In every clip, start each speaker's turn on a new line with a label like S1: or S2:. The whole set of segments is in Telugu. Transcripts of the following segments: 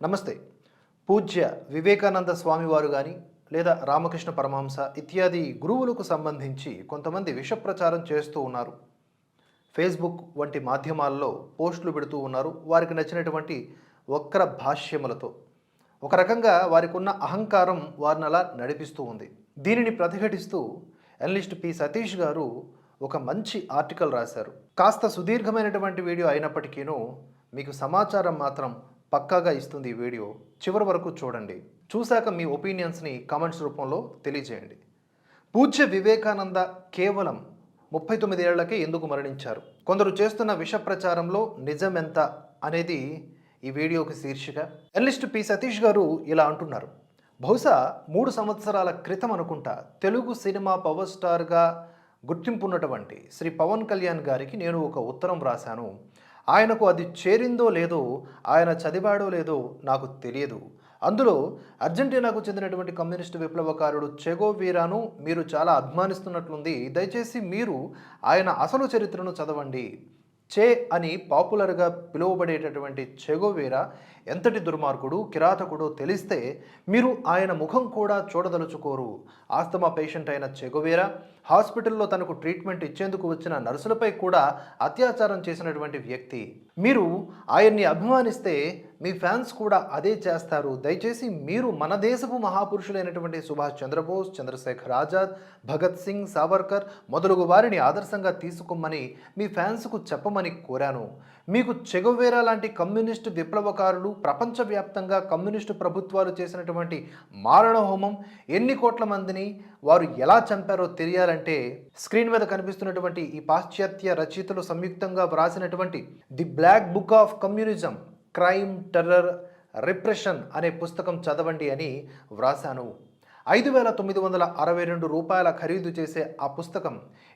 S1: నమస్తే. పూజ్య వివేకానంద స్వామి వారు గాని లేదా రామకృష్ణ పరమహంస ఇత్యాది గురువులకు సంబంధించి కొంతమంది విష ప్రచారం చేస్తూ ఉన్నారు. ఫేస్బుక్ వంటి మాధ్యమాల్లో పోస్టులు పెడుతూ ఉన్నారు. వారికి నచ్చినటువంటి వక్ర భాష్యములతో ఒక రకంగా వారికి ఉన్న అహంకారం వారిని అలా నడిపిస్తూ ఉంది. దీనిని ప్రతిఘటిస్తూ అనలిస్ట్ పి సతీష్ గారు ఒక మంచి ఆర్టికల్ రాశారు. కాస్త సుదీర్ఘమైనటువంటి వీడియో అయినప్పటికీనూ మీకు సమాచారం మాత్రం పక్కాగా ఇస్తుంది. ఈ వీడియో చివరి వరకు చూడండి. చూశాక మీ ఒపీనియన్స్ని కామెంట్స్ రూపంలో తెలియజేయండి. పూజ్య వివేకానంద కేవలం 39 ఏళ్లకే ఎందుకు మరణించారు? కొందరు చేస్తున్న విష ప్రచారంలో నిజమెంత అనేది ఈ వీడియోకి శీర్షిక. అనలిస్ట్ పి సతీష్ గారు ఇలా అంటున్నారు. బహుశా 3 సంవత్సరాల క్రితం అనుకుంటా తెలుగు సినిమా పవర్ స్టార్గా గుర్తింపు ఉన్నటువంటి శ్రీ పవన్ కళ్యాణ్ గారికి నేను ఒక ఉత్తరం రాశాను. ఆయనకు అది చేరిందో లేదో, ఆయన చదివాడో లేదో నాకు తెలియదు. అందులో అర్జెంటీనాకు చెందినటువంటి కమ్యూనిస్టు విప్లవకారుడు చెగోవీరాను మీరు చాలా అభిమానిస్తున్నట్లుంది. దయచేసి మీరు ఆయన అసలు చరిత్రను చదవండి. చే అని పాపులర్గా పిలువబడేటటువంటి చెగోవీరా ఎంతటి దుర్మార్గుడు, కిరాతకుడో తెలిస్తే మీరు ఆయన ముఖం కూడా చూడదలుచుకోరు. ఆస్తమా పేషెంట్ అయిన చెగోవీరా హాస్పిటల్లో తనకు ట్రీట్మెంట్ ఇచ్చేందుకు వచ్చిన నర్సులపై కూడా అత్యాచారం చేసినటువంటి వ్యక్తి. మీరు ఆయన్ని అభిమానిస్తే మీ ఫ్యాన్స్ కూడా అదే చేస్తారు. దయచేసి మీరు మన దేశపు మహాపురుషులైనటువంటి సుభాష్ చంద్రబోస్, చంద్రశేఖర్ ఆజాద్, భగత్ సింగ్, సావర్కర్ మొదలగు వారిని ఆదర్శంగా తీసుకోమని మీ ఫ్యాన్స్కు చెప్పమని కోరాను. మీకు చెగోవీరా లాంటి కమ్యూనిస్టు విప్లవకారులు ప్రపంచవ్యాప్తంగా కమ్యూనిస్టు ప్రభుత్వాలు చేసినటువంటి మారణ హోమం, ఎన్ని కోట్ల మందిని వారు ఎలా చంపారో తెలియాలంటే స్క్రీన్ మీద కనిపిస్తున్నటువంటి ఈ పాశ్చాత్య రచయితలు సంయుక్తంగా వ్రాసినటువంటి the black book of communism, crime, terror, repression అనే పుస్తకం చదవండి అని వ్రాసాను. 5,962 రూపాయల ఖరీదు చేసే ఆ పుస్తకం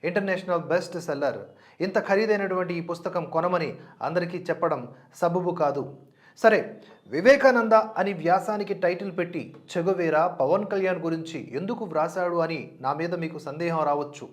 S1: ఇంటర్నేషనల్ బెస్ట్ సెల్లర్. ఇంత ఖరీదైనటువంటి ఈ పుస్తకం కొనమని అందరికీ చెప్పడం సబబు కాదు. సరే, వివేకానంద అని వ్యాసానికి టైటిల్ పెట్టి చెగోవీరా పవన్ కళ్యాణ్ గురించి ఎందుకు వ్రాసాడు అని నా మీద మీకు సందేహం రావచ్చు.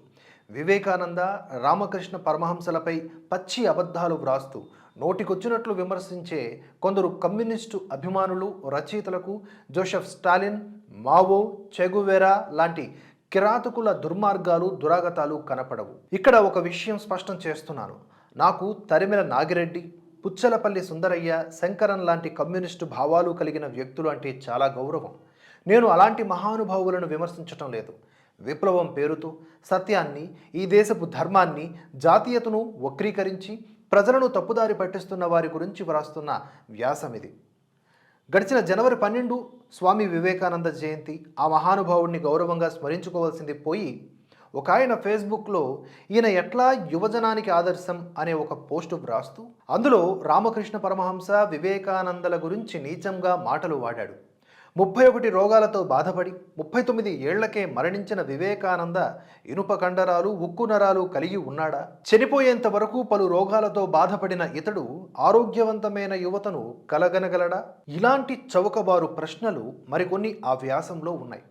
S1: వివేకానంద, రామకృష్ణ పరమహంసలపై పచ్చి అబద్ధాలు వ్రాస్తూ నోటికొచ్చినట్లు విమర్శించే కొందరు కమ్యూనిస్టు అభిమానులు, రచయితలకు జోసెఫ్ స్టాలిన్, మావో, చెగువెరా లాంటి కిరాతకుల దుర్మార్గాలు, దురాగతాలు కనపడవు. ఇక్కడ ఒక విషయం స్పష్టం చేస్తున్నాను. నాకు తరిమెల నాగిరెడ్డి, పుచ్చలపల్లి సుందరయ్య, శంకరన్ లాంటి కమ్యూనిస్టు భావాలు కలిగిన వ్యక్తులు అంటే చాలా గౌరవం. నేను అలాంటి మహానుభావులను విమర్శించటం లేదు. విప్లవం పేరుతో సత్యాన్ని, ఈ దేశపు ధర్మాన్ని, జాతీయతను వక్రీకరించి ప్రజలను తప్పుదారి పట్టిస్తున్న వారి గురించి వ్రాస్తున్న వ్యాసం ఇది. గడిచిన జనవరి 12 స్వామి వివేకానంద జయంతి. ఆ మహానుభావుడిని గౌరవంగా స్మరించుకోవాల్సింది పోయి ఒక ఆయన ఫేస్బుక్లో ఈయన ఎట్లా యువజనానికి ఆదర్శం అనే ఒక పోస్టు వ్రాస్తూ అందులో రామకృష్ణ పరమహంస, వివేకానందల గురించి నీచంగా మాటలు వాడాడు. 31 రోగాలతో బాధపడి 39 ఏళ్లకే మరణించిన వివేకానంద ఇనుప కండరాలు, ఉక్కు నరాలు కలిగి ఉన్నాడా? చనిపోయేంత వరకు పలు రోగాలతో బాధపడిన ఇతడు ఆరోగ్యవంతమైన యువతను కలగనగలడా? ఇలాంటి చౌకబారు ప్రశ్నలు మరికొన్ని ఆ వ్యాసంలో ఉన్నాయి.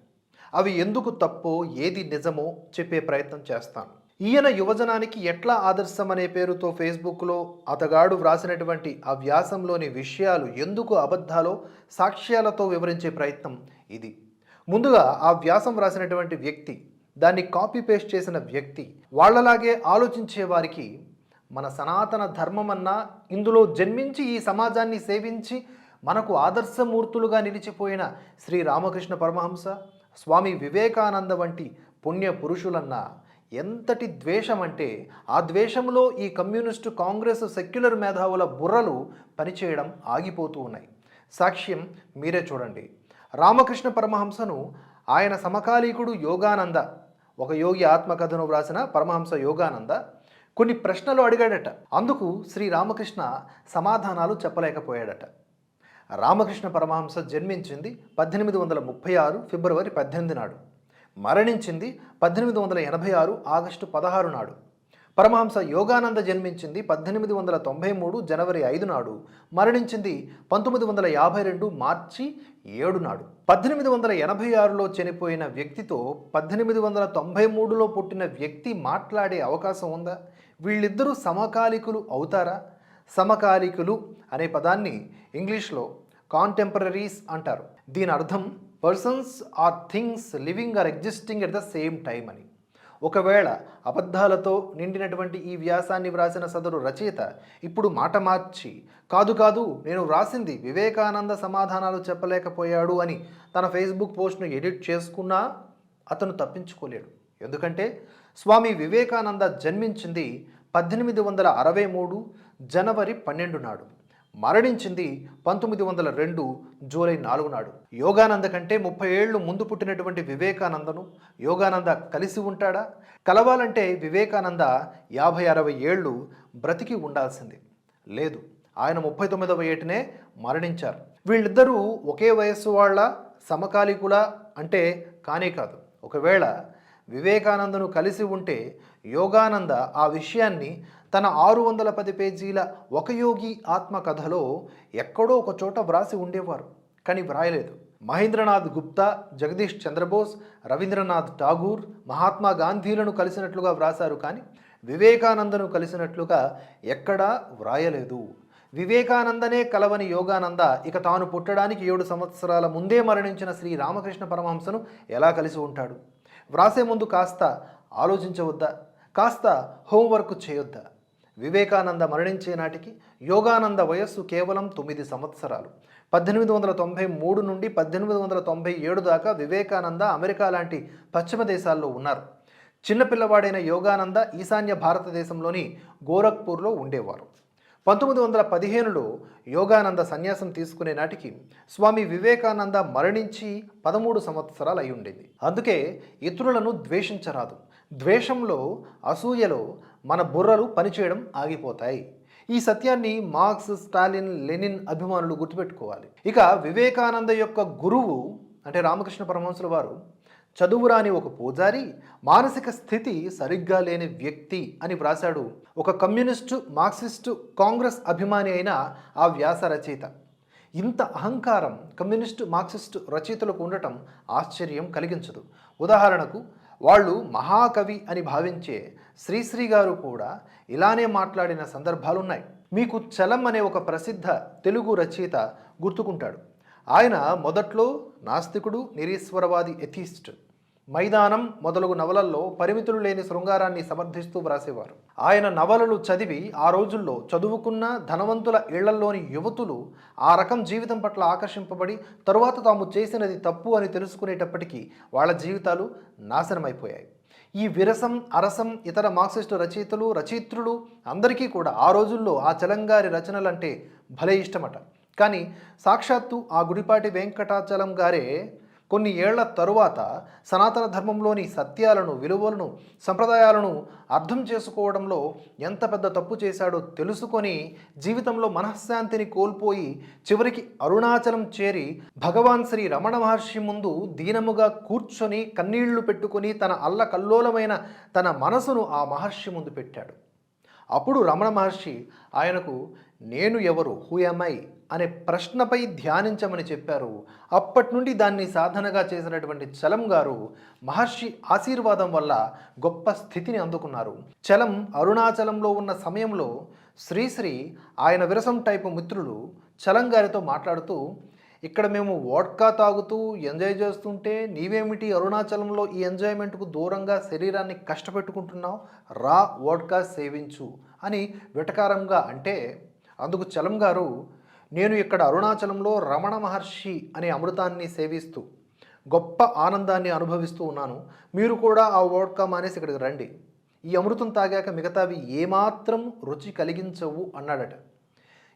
S1: అవి ఎందుకు తప్పో, ఏది నిజమో చెప్పే ప్రయత్నం చేస్తాను. ఈయన యువజనానికి ఎట్లా ఆదర్శం అనే పేరుతో ఫేస్బుక్లో అతగాడు వ్రాసినటువంటి ఆ వ్యాసంలోని విషయాలు ఎందుకు అబద్ధాలో సాక్ష్యాలతో వివరించే ప్రయత్నం ఇది. ముందుగా ఆ వ్యాసం వ్రాసినటువంటి వ్యక్తి, దాన్ని కాపీ పేస్ట్ చేసిన వ్యక్తి, వాళ్ళలాగే ఆలోచించే వారికి మన సనాతన ధర్మమన్నా, ఇందులో జన్మించి ఈ సమాజాన్ని సేవించి మనకు ఆదర్శమూర్తులుగా నిలిచిపోయిన శ్రీ రామకృష్ణ పరమహంస, స్వామి వివేకానంద వంటి పుణ్య పురుషులన్నా ఎంతటి ద్వేషం అంటే ఆ ద్వేషంలో ఈ కమ్యూనిస్టు, కాంగ్రెస్, సెక్యులర్ మేధావుల బుర్రలు పనిచేయడం ఆగిపోతూ ఉన్నాయి. సాక్ష్యం మీరే చూడండి. రామకృష్ణ పరమహంసను ఆయన సమకాలీకుడు యోగానంద, ఒక యోగి ఆత్మకథను వ్రాసిన పరమహంస యోగానంద కొన్ని ప్రశ్నలు అడిగాడట. అందుకు శ్రీ రామకృష్ణ సమాధానాలు చెప్పలేకపోయాడట. రామకృష్ణ పరమహంస జన్మించింది 1836 ఫిబ్రవరి 18 నాడు. మరణించింది 1886 ఆగస్టు 16 నాడు. పరమహంస యోగానంద జన్మించింది 1893 జనవరి 5 నాడు. మరణించింది 1952 మార్చి 7 నాడు. 1886లో చనిపోయిన వ్యక్తితో 1893లో పుట్టిన వ్యక్తి మాట్లాడే అవకాశం ఉందా? వీళ్ళిద్దరూ సమకాలికులు అవుతారా? సమకాలికులు అనే పదాన్ని ఇంగ్లీష్లో కాంటెంపరీస్ అంటారు. దీని అర్థం persons or things living or existing at the same time అని. ఒకవేళ అబద్ధాలతో నిండినటువంటి ఈ వ్యాసాన్ని వ్రాసిన సదరు రచయిత ఇప్పుడు మాట మార్చి కాదు కాదు నేను వ్రాసింది వివేకానంద సమాధానాలు చెప్పలేకపోయాడు అని తన ఫేస్బుక్ పోస్ట్ను ఎడిట్ చేసుకున్నా అతను తప్పించుకోలేడు. ఎందుకంటే స్వామి వివేకానంద జన్మించింది 1863 జనవరి 12 నాడు, మరణించింది 1902 జూలై 4 నాడు. యోగానంద కంటే 30 ఏళ్ళు ముందు పుట్టినటువంటి వివేకానందను యోగానంద కలిసి ఉంటాడా? కలవాలంటే వివేకానంద 50-60 ఏళ్ళు బ్రతికి ఉండాల్సింది. లేదు, ఆయన 39వ ఏటనే మరణించారు. వీళ్ళిద్దరూ ఒకే వయస్సు వాళ్ళ, సమకాలీకుల అంటే కానే కాదు. ఒకవేళ వివేకానందను కలిసి ఉంటే యోగానంద ఆ విషయాన్ని తన 610 పేజీల ఒక యోగి ఆత్మకథలో ఎక్కడో ఒక చోట వ్రాసి ఉండేవారు. కానీ వ్రాయలేదు. మహేంద్రనాథ్ గుప్తా, జగదీష్ చంద్రబోస్, రవీంద్రనాథ్ ఠాగూర్, మహాత్మా గాంధీలను కలిసినట్లుగా వ్రాసారు. కానీ వివేకానందను కలిసినట్లుగా ఎక్కడా వ్రాయలేదు. వివేకానందనే కలవని యోగానంద ఇక తాను పుట్టడానికి 7 సంవత్సరాల ముందే మరణించిన శ్రీ రామకృష్ణ పరమహంసను ఎలా కలిసి ఉంటాడు? వ్రాసే ముందు కాస్త ఆలోచించవద్దా? కాస్త హోంవర్క్ చేయొద్దా? వివేకానంద మరణించే నాటికి యోగానంద వయస్సు కేవలం 9 సంవత్సరాలు. 1893 నుండి 1897 దాకా వివేకానంద అమెరికా లాంటి పశ్చిమ దేశాల్లో ఉన్నారు. చిన్నపిల్లవాడైన యోగానంద ఈశాన్య భారతదేశంలోని గోరఖ్పూర్లో ఉండేవారు. 1915లో యోగానంద సన్యాసం తీసుకునే నాటికి స్వామి వివేకానంద మరణించి 13 సంవత్సరాలు అయి ఉండేది. అందుకే ఇతరులను ద్వేషించరాదు. ద్వేషంలో, అసూయలో మన బుర్రలు పనిచేయడం ఆగిపోతాయి. ఈ సత్యాన్ని మార్క్స్, స్టాలిన్, లెనిన్ అభిమానులు గుర్తుపెట్టుకోవాలి. ఇక వివేకానంద యొక్క గురువు అంటే రామకృష్ణ పరమహంసుల వారు చదువురాని ఒక పూజారి, మానసిక స్థితి సరిగ్గా లేని వ్యక్తి అని వ్రాశాడు ఒక కమ్యూనిస్టు, మార్క్సిస్టు, కాంగ్రెస్ అభిమాని అయిన ఆ వ్యాస రచయిత. ఇంత అహంకారం కమ్యూనిస్టు, మార్క్సిస్టు రచయితలకు ఉండటం ఆశ్చర్యం కలిగించదు. ఉదాహరణకు వాళ్ళు మహాకవి అని భావించే శ్రీశ్రీ గారు కూడా ఇలానే మాట్లాడిన సందర్భాలున్నాయి. మీకు చలం అనే ఒక ప్రసిద్ధ తెలుగు రచయిత గుర్తుకుంటాడు. ఆయన మొదట్లో నాస్తికుడు, నిరీశ్వరవాది, ఎథిస్ట్. మైదానం మొదలగు నవలల్లో పరిమితులు లేని శృంగారాన్ని సమర్థిస్తూ వ్రాసేవారు. ఆయన నవలలు చదివి ఆ రోజుల్లో చదువుకున్న ధనవంతుల ఇళ్లలోని యువతులు ఆ రకం జీవితం పట్ల ఆకర్షింపబడి తరువాత తాము చేసినది తప్పు అని తెలుసుకునేటప్పటికీ వాళ్ళ జీవితాలు నాశనమైపోయాయి. ఈ విరసం, అరసం, ఇతర మార్క్సిస్టు రచయితలు, రచయిత్రులు అందరికీ కూడా ఆ రోజుల్లో ఆ చలంగారి రచనలంటే భలే ఇష్టమట. కానీ సాక్షాత్తు ఆ గుడిపాటి వెంకటాచలం గారే కొన్ని ఏళ్ల తరువాత సనాతన ధర్మంలోని సత్యాలను, విలువలను, సంప్రదాయాలను అర్థం చేసుకోవడంలో ఎంత పెద్ద తప్పు చేశాడో తెలుసుకొని జీవితంలో మనశ్శాంతిని కోల్పోయి చివరికి అరుణాచలం చేరి భగవాన్ శ్రీ రమణ మహర్షి ముందు దీనముగా కూర్చొని కన్నీళ్లు పెట్టుకొని తన అల్లకల్లోలమైన తన మనసును ఆ మహర్షి ముందు పెట్టాడు. అప్పుడు రమణ మహర్షి ఆయనకు నేను ఎవరు, హూ యామ్ ఐ అనే ప్రశ్నపై ధ్యానించమని చెప్పారు. అప్పటి నుండి దాన్ని సాధనగా చేసినటువంటి చలం గారు మహర్షి ఆశీర్వాదం వల్ల గొప్ప స్థితిని అందుకున్నారు. చలం అరుణాచలంలో ఉన్న సమయంలో శ్రీశ్రీ ఆయన విరసం టైపు మిత్రులు చలం గారితో మాట్లాడుతూ, ఇక్కడ మేము వోడ్కా తాగుతూ ఎంజాయ్ చేస్తుంటే నీవేమిటి అరుణాచలంలో ఈ ఎంజాయ్మెంట్కు దూరంగా శరీరాన్ని కష్టపెట్టుకుంటున్నావు, రా వోడ్కా సేవించు అని వెటకారంగా అంటే అందుకు చలం గారు, నేను ఇక్కడ అరుణాచలంలో రమణ మహర్షి అనే అమృతాన్ని సేవిస్తూ గొప్ప ఆనందాన్ని అనుభవిస్తూ ఉన్నాను. మీరు కూడా ఆ వోడ్కా మానేసి ఇక్కడికి రండి. ఈ అమృతం తాగాక మిగతావి ఏమాత్రం రుచి కలిగించవు అన్నాడట.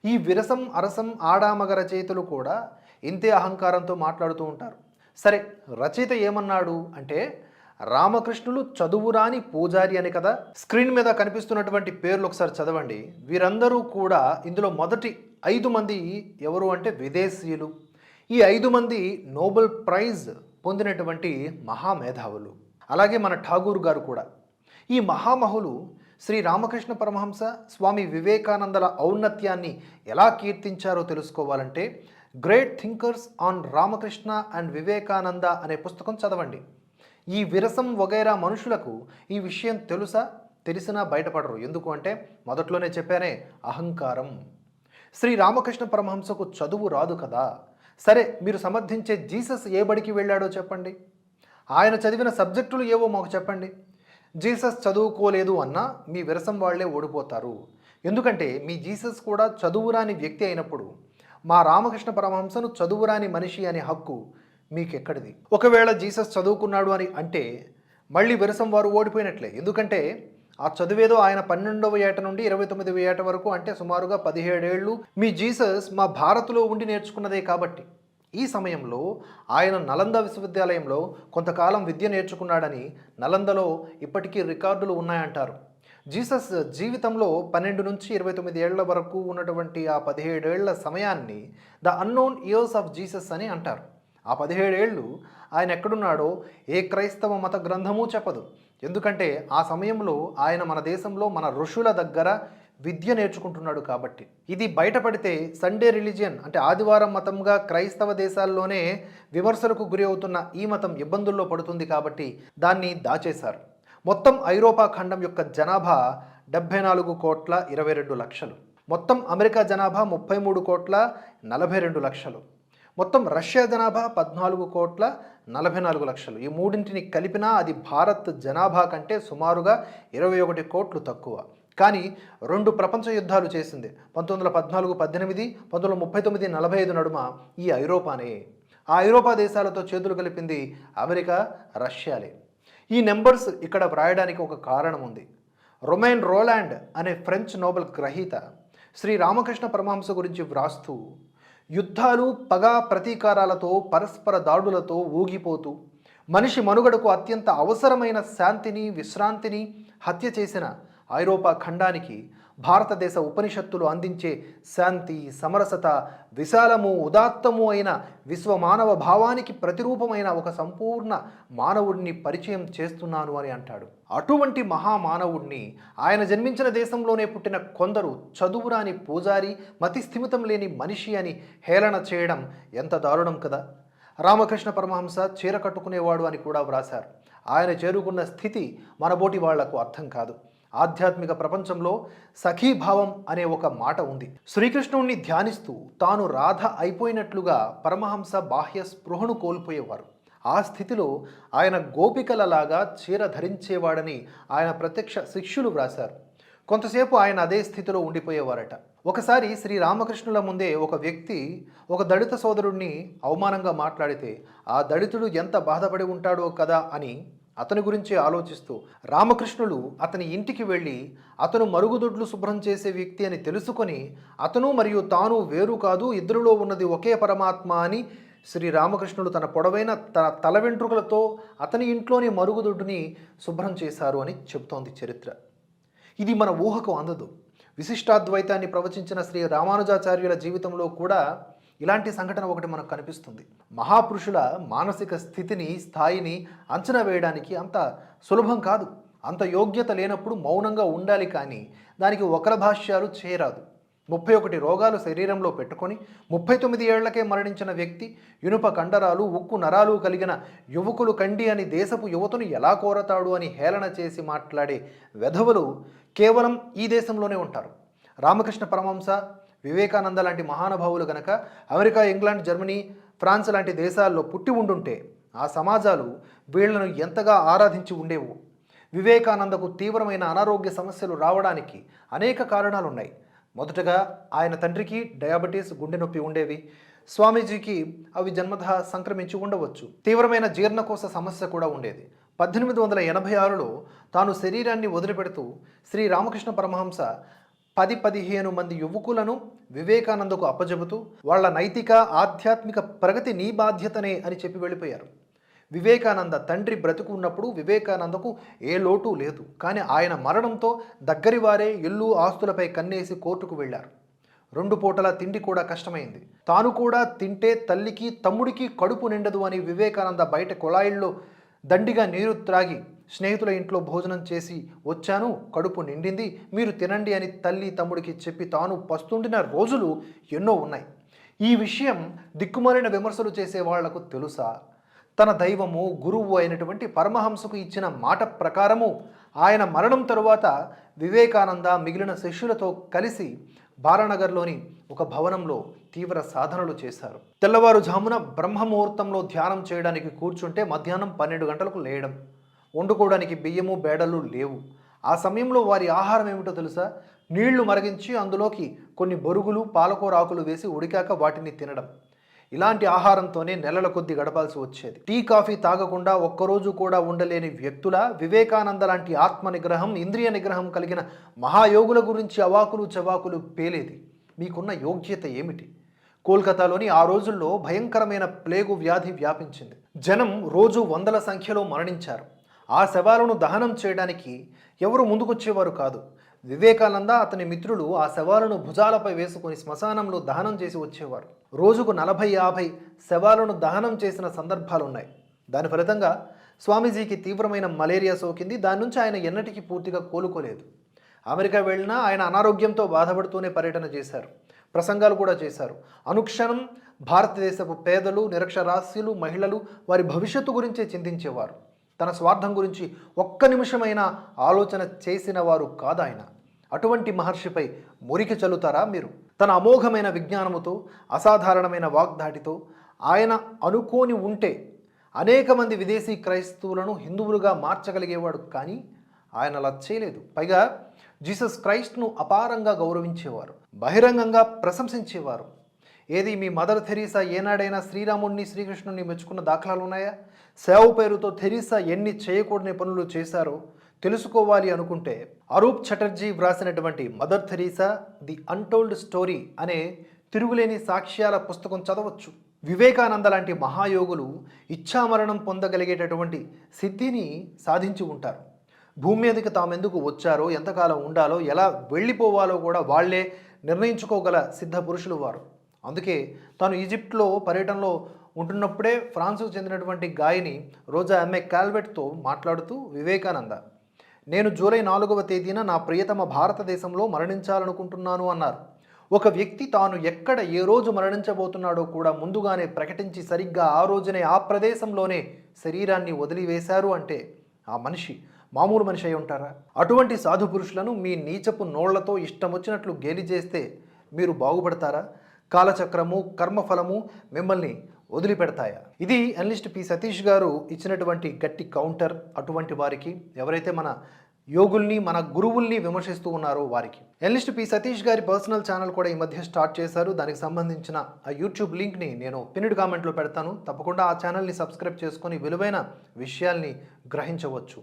S1: ఈ విరసం, అరసం, ఆడామగ రచయితలు కూడా ఇంతే అహంకారంతో మాట్లాడుతూ ఉంటారు. సరే, రచయిత ఏమన్నాడు అంటే, రామకృష్ణులు చదువురాని పూజారి అని కదా. స్క్రీన్ మీద కనిపిస్తున్నటువంటి పేర్లు ఒకసారి చదవండి. వీరందరూ కూడా ఇందులో మొదటి 5 మంది ఎవరు అంటే విదేశీయులు. ఈ 5 మంది నోబెల్ ప్రైజ్ పొందినటువంటి మహామేధావులు. అలాగే మన ఠాగూర్ గారు కూడా. ఈ మహామహులు శ్రీ రామకృష్ణ పరమహంస, స్వామి వివేకానందల ఔన్నత్యాన్ని ఎలా కీర్తించారో తెలుసుకోవాలంటే great thinkers on Ramakrishna and Vivekananda అనే పుస్తకం చదవండి. ఈ విరసం వగైరా మనుషులకు ఈ విషయం తెలిసినా బయటపడరు. ఎందుకు అంటే మొదట్లోనే చెప్పానే, అహంకారం. శ్రీ రామకృష్ణ పరమహంసకు చదువు రాదు కదా. సరే, మీరు సమర్థించే జీసస్ ఏ బడికి వెళ్ళాడో చెప్పండి. ఆయన చదివిన సబ్జెక్టులు ఏవో మాకు చెప్పండి. జీసస్ చదువుకోలేదు అన్నా మీ విరసం వాళ్లే ఓడిపోతారు. ఎందుకంటే మీ జీసస్ కూడా చదువురాని వ్యక్తి అయినప్పుడు మా రామకృష్ణ పరమహంసను చదువురాని మనిషి అనే హక్కు మీకెక్కడిది? ఒకవేళ జీసస్ చదువుకున్నాడు అని అంటే మళ్ళీ విరసం వారు ఓడిపోయినట్లే. ఎందుకంటే ఆ చదువేదో ఆయన 12వ ఏట నుండి 29వ ఏట వరకు, అంటే సుమారుగా 17 ఏళ్ళు మీ జీసస్ మా భారత్లో ఉండి నేర్చుకున్నదే. కాబట్టి ఈ సమయంలో ఆయన నలంద విశ్వవిద్యాలయంలో కొంతకాలం విద్య నేర్చుకున్నాడని నలందలో ఇప్పటికీ రికార్డులు ఉన్నాయంటారు. జీసస్ జీవితంలో 12 నుంచి 29 ఏళ్ల వరకు ఉన్నటువంటి ఆ 17 ఏళ్ల సమయాన్ని the unknown years of Jesus అని అంటారు. ఆ 17 ఏళ్ళు ఆయన ఎక్కడున్నాడో ఏ క్రైస్తవ మత గ్రంథమూ చెప్పదు. ఎందుకంటే ఆ సమయంలో ఆయన మన దేశంలో మన ఋషుల దగ్గర విద్య నేర్చుకుంటున్నాడు కాబట్టి. ఇది బయటపడితే సండే రిలీజియన్ అంటే ఆదివారం మతంగా క్రైస్తవ దేశాల్లోనే విమర్శలకు గురి అవుతున్న ఈ మతం ఇబ్బందుల్లో పడుతుంది కాబట్టి దాన్ని దాచేశారు. మొత్తం ఐరోపా ఖండం యొక్క జనాభా 74,22,00,000. మొత్తం అమెరికా జనాభా 33,42,00,000. మొత్తం రష్యా జనాభా 14,44,00,000. ఈ మూడింటిని కలిపినా అది భారత్ జనాభా కంటే సుమారుగా 21 కోట్లు తక్కువ. కానీ 2 ప్రపంచ యుద్ధాలు చేసింది. 1914-18, 1939-45 నడుమ ఈ ఐరోపానే. ఆ ఐరోపా దేశాలతో చేతులు కలిపింది అమెరికా, రష్యాలే. ఈ నెంబర్స్ ఇక్కడ వ్రాయడానికి ఒక కారణం ఉంది. రొమైన్ రోలాండ్ అనే ఫ్రెంచ్ నోబెల్ గ్రహీత శ్రీ రామకృష్ణ పరమహంస గురించి వ్రాస్తూ, యుద్ధాలు, పగ, ప్రతీకారాలతో, పరస్పర దాడులతో ఊగిపోతూ మనిషి మనుగడకు అత్యంత అవసరమైన శాంతిని, విశ్రాంతిని హత్య చేసిన ఐరోపా ఖండానికి భారతదేశ ఉపనిషత్తులు అందించే శాంతి, సమరసత, విశాలము, ఉదాత్తము అయిన విశ్వమానవ భావానికి ప్రతిరూపమైన ఒక సంపూర్ణ మానవుడిని పరిచయం చేస్తున్నాను అని అంటాడు. అటువంటి మహామానవుడిని ఆయన జన్మించిన దేశంలోనే పుట్టిన కొందరు చదువురాని పూజారి, మతి స్థిమితం లేని మనిషి అని హేళన చేయడం ఎంత దారుణం కదా. రామకృష్ణ పరమహంస చీర కట్టుకునేవాడు అని కూడా వ్రాశారు. ఆయన చేరుకున్న స్థితి మనబోటి వాళ్లకు అర్థం కాదు. ఆధ్యాత్మిక ప్రపంచంలో సఖీభావం అనే ఒక మాట ఉంది. శ్రీకృష్ణుణ్ణి ధ్యానిస్తూ తాను రాధ అయిపోయినట్లుగా పరమహంస బాహ్య స్పృహను కోల్పోయేవారు. ఆ స్థితిలో ఆయన గోపికలలాగా చీర ధరించేవాడని ఆయన ప్రత్యక్ష శిష్యులు వ్రాశారు. కొంతసేపు ఆయన అదే స్థితిలో ఉండిపోయేవారట. ఒకసారి శ్రీరామకృష్ణుల ముందే ఒక వ్యక్తి ఒక దళిత సోదరుణ్ణి అవమానంగా మాట్లాడితే ఆ దళితుడు ఎంత బాధపడి ఉంటాడో కదా అని అతని గురించి ఆలోచిస్తూ రామకృష్ణులు అతని ఇంటికి వెళ్ళి అతను మరుగుదొడ్లు శుభ్రం చేసే వ్యక్తి అని తెలుసుకొని అతను మరియు తాను వేరు కాదు, ఇద్దరిలో ఉన్నది ఒకే పరమాత్మ అని శ్రీరామకృష్ణుడు తన పొడవైన తన తల వెంట్రుకలతో అతని ఇంట్లోని మరుగుదొడ్డుని శుభ్రం చేశారు అని చెబుతోంది చరిత్ర. ఇది మన ఊహకు అందదు. విశిష్టాద్వైతాన్ని ప్రవచించిన శ్రీ రామానుజాచార్యుల జీవితంలో కూడా ఇలాంటి సంఘటన ఒకటి మనకు కనిపిస్తుంది. మహాపురుషుల మానసిక స్థితిని, స్థాయిని అంచనా వేయడానికి అంత సులభం కాదు. అంత యోగ్యత లేనప్పుడు మౌనంగా ఉండాలి, కానీ దానికి వక్ర భాష్యాలు చేయరాదు. 31 రోగాలు శరీరంలో పెట్టుకొని 39 ఏళ్లకే మరణించిన వ్యక్తి, ఇనుప కండరాలు, ఉక్కు నరాలు కలిగిన యువకులు కండి అని దేశపు యువతను ఎలా కోరతాడు అని హేళన చేసి మాట్లాడే వెధవులు కేవలం ఈ దేశంలోనే ఉంటారు. రామకృష్ణ పరమహంస, వివేకానంద లాంటి మహానుభావులు గనక అమెరికా, ఇంగ్లాండ్, జర్మనీ, ఫ్రాన్స్ లాంటి దేశాల్లో పుట్టి ఉండుంటే ఆ సమాజాలు వీళ్లను ఎంతగా ఆరాధించి ఉండేవు. వివేకానందకు తీవ్రమైన అనారోగ్య సమస్యలు రావడానికి అనేక కారణాలున్నాయి. మొదటగా ఆయన తండ్రికి డయాబెటీస్, గుండె నొప్పి ఉండేవి. స్వామీజీకి అవి జన్మతః సంక్రమించి ఉండవచ్చు. తీవ్రమైన జీర్ణకోశ సమస్య కూడా ఉండేది. 1886లో తాను శరీరాన్ని వదిలిపెడుతూ శ్రీ రామకృష్ణ పరమహంస 10-15 మంది యువకులను వివేకానందకు అప్పజెబుతూ వాళ్ళ నైతిక, ఆధ్యాత్మిక ప్రగతి నీ బాధ్యతనే అని చెప్పి వెళ్ళిపోయారు. వివేకానంద తండ్రి బ్రతుకు ఉన్నప్పుడు వివేకానందకు ఏ లోటు లేదు. కానీ ఆయన మరణంతో దగ్గరి వారే ఇల్లు, ఆస్తులపై కన్నేసి కోర్టుకు వెళ్లారు. 2 పూటల తిండి కూడా కష్టమైంది. తాను కూడా తింటే తల్లికి, తమ్ముడికి కడుపు నిండదు అని వివేకానంద బయట కుళాయిల్లో దండిగా నీరు త్రాగి స్నేహితుల ఇంట్లో భోజనం చేసి వచ్చాను, కడుపు నిండింది, మీరు తినండి అని తల్లి, తమ్ముడికి చెప్పి తాను పస్తుండిన రోజులు ఎన్నో ఉన్నాయి. ఈ విషయం దిక్కుమాలిన విమర్శలు చేసే వాళ్లకు తెలుసా? తన దైవము, గురువు అయినటువంటి పరమహంసకు ఇచ్చిన మాట ప్రకారము ఆయన మరణం తరువాత వివేకానంద మిగిలిన శిష్యులతో కలిసి బాలానగర్లోని ఒక భవనంలో తీవ్ర సాధనలు చేశారు. తెల్లవారుజామున బ్రహ్మముహూర్తంలో ధ్యానం చేయడానికి కూర్చుంటే మధ్యాహ్నం 12 గంటలకు లేయడం, వండుకోవడానికి బియ్యము బేడలు లేవు. ఆ సమయంలో వారి ఆహారం ఏమిటో తెలుసా? నీళ్లు మరిగించి అందులోకి కొన్ని బొరుగులు పాలకూర ఆకులు వేసి ఉడికాక వాటిని తినడం. ఇలాంటి ఆహారంతోనే నెలల కొద్దీ గడపాల్సి వచ్చేది. టీ కాఫీ తాగకుండా ఒక్కరోజు కూడా ఉండలేని వ్యక్తుల వివేకానంద లాంటి ఆత్మ నిగ్రహం, ఇంద్రియ నిగ్రహం కలిగిన మహాయోగుల గురించి అవాకులు చవాకులు పేలేది. మీకున్న యోగ్యత ఏమిటి? కోల్కతాలోని ఆ రోజుల్లో భయంకరమైన ప్లేగు వ్యాధి వ్యాపించింది. జనం రోజు వందల సంఖ్యలో మరణించారు. ఆ శవాలను దహనం చేయడానికి ఎవరు ముందుకొచ్చేవారు కాదు. వివేకానంద అతని మిత్రులు ఆ శవాలను భుజాలపై వేసుకుని శ్మశానంలో దహనం చేసి వచ్చేవారు. రోజుకు 40-50 శవాలను దహనం చేసిన సందర్భాలున్నాయి. దాని ఫలితంగా స్వామీజీకి తీవ్రమైన మలేరియా సోకింది. దాని నుంచి ఆయన ఎన్నటికీ పూర్తిగా కోలుకోలేదు. అమెరికా వెళ్ళినా ఆయన అనారోగ్యంతో బాధపడుతూనే పర్యటన చేశారు. ప్రసంగాలు కూడా చేశారు. అనుక్షణం భారతదేశపు పేదలు, నిరక్షరాస్యులు, మహిళలు వారి భవిష్యత్తు గురించే చింతించేవారు. తన స్వార్థం గురించి ఒక్క నిమిషమైనా ఆలోచన చేసిన వారు కాదు ఆయన. అటువంటి మహర్షిపై మురికి చల్లుతారా మీరు? తన అమోఘమైన విజ్ఞానముతో, అసాధారణమైన వాగ్దాటితో ఆయన అనుకోని ఉంటే అనేక మంది విదేశీ క్రైస్తవులను హిందువులుగా మార్చగలిగేవాడు. కానీ ఆయన అలా చేయలేదు. పైగా జీసస్ క్రైస్ట్ను అపారంగా గౌరవించేవారు, బహిరంగంగా ప్రశంసించేవారు. ఏది మీ మదర్ థెరీసా ఏనాడైనా శ్రీరాముణ్ణి శ్రీకృష్ణుని మెచ్చుకున్న దాఖలాలు ఉన్నాయా? సేవ పేరుతో థెరీసా ఎన్ని చేయకూడని పనులు చేశారో తెలుసుకోవాలి అనుకుంటే అరూప్ చటర్జీ వ్రాసినటువంటి mother Teresa the untold story అనే తిరుగులేని సాక్ష్యాల పుస్తకం చదవచ్చు. వివేకానంద లాంటి మహాయోగులు ఇచ్ఛామరణం పొందగలిగేటటువంటి సిద్ధిని సాధించి ఉంటారు. భూమి మీదకి తామెందుకు వచ్చారో, ఎంతకాలం ఉండాలో, ఎలా వెళ్ళిపోవాలో కూడా వాళ్లే నిర్ణయించుకోగల సిద్ధ పురుషులు వారు. అందుకే తాను ఈజిప్ట్లో పర్యటనలో ఉంటున్నప్పుడే ఫ్రాన్స్కు చెందినటువంటి గాయని రోజా ఎంఏ కాల్వెట్తో మాట్లాడుతూ వివేకానంద, నేను జూలై 4వ తేదీన నా ప్రియతమ భారతదేశంలో మరణించాలనుకుంటున్నాను అన్నారు. ఒక వ్యక్తి తాను ఎక్కడ ఏ రోజు మరణించబోతున్నాడో కూడా ముందుగానే ప్రకటించి సరిగ్గా ఆ రోజునే ఆ ప్రదేశంలోనే శరీరాన్ని వదిలివేశారు అంటే ఆ మనిషి మామూలు మనిషి అయి ఉంటారా? అటువంటి సాధు పురుషులను మీ నీచపు నోళ్లతో ఇష్టం వచ్చినట్లు గేలి చేస్తే మీరు బాగుపడతారా? కాలచక్రము, కర్మఫలము మిమ్మల్ని వదిలిపెడతాయా? ఇది అనలిస్ట్ పి సతీష్ గారు ఇచ్చినటువంటి గట్టి కౌంటర్ అటువంటి వారికి, ఎవరైతే మన యోగుల్ని, మన గురువుల్ని విమర్శిస్తూ ఉన్నారో వారికి. అనలిస్ట్ పి సతీష్ గారి పర్సనల్ ఛానల్ కూడా ఈ మధ్య స్టార్ట్ చేశారు. దానికి సంబంధించిన ఆ యూట్యూబ్ లింక్ని నేను పిన్డ్ కామెంట్లో పెడతాను. తప్పకుండా ఆ ఛానల్ని సబ్స్క్రైబ్ చేసుకొని విలువైన విషయాల్ని గ్రహించవచ్చు.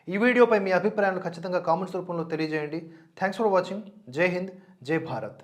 S1: ఈ వీడియోపై మీ అభిప్రాయాలను ఖచ్చితంగా కామెంట్స్ రూపంలో తెలియజేయండి. Thanks for watching. జై హింద్, జై భారత్.